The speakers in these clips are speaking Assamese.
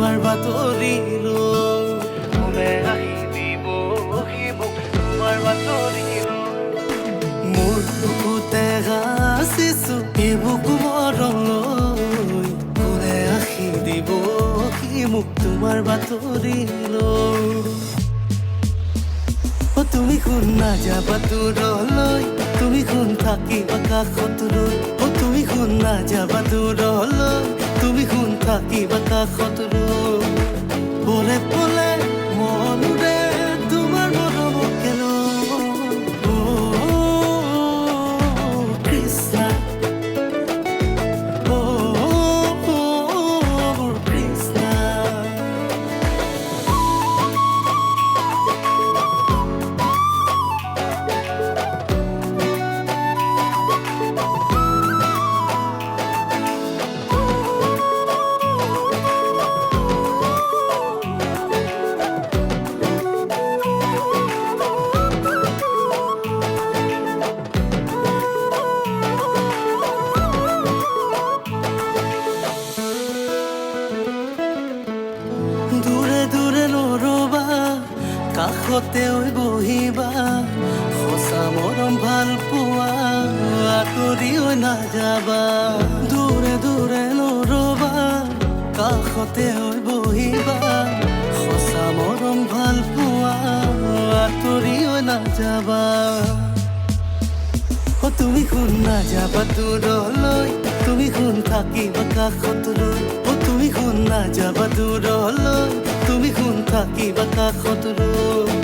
তোমাৰ বাতৰি লৈ কোনে আহি দিবহি মোক তোমাৰ বাতৰি লৈ মোৰ বুকুতে গাচিছো এই বুকু মৰম লৈ কোনে আহি দিবহি মোক তোমাৰ বাতৰি লৈ তুমি কোন নাযাবা দূৰলৈ তুমি কোন থাকিবা কাষত ৰৈ তুমি কোন নাযাবা দূৰলৈ তুমি কোন থাকিবা কাষত ৰৈ পলে পলে মনুৰে তোমাৰ মৰমকে লৈ কৃষ্ণ কৃষ্ণ দূৰে দূৰে নৰবা কাষতে বহিবা সঁচা মৰম ভাল পোৱা আঁতৰি নাযাবা দূৰে দূৰে নৰবা কাষতে বহিবা সঁচা মৰম ভাল পোৱা আঁতৰি নাযাবা তুমি কোন নাযাবা দূৰলৈ তুমি কোন থাকিবা কাষত ৰৈ তুমি কোন নাযাবা দূৰলৈ তুমি কোন থাকিবা কাষত ৰৈ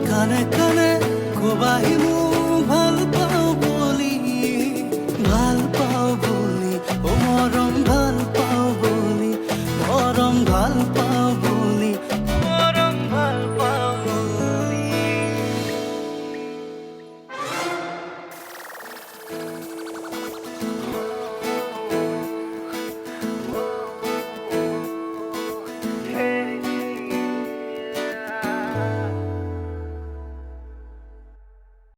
কানে কানে কবাহি মোক ভাল পাওঁ বুলি মৰম ভাল পাওঁ বুলি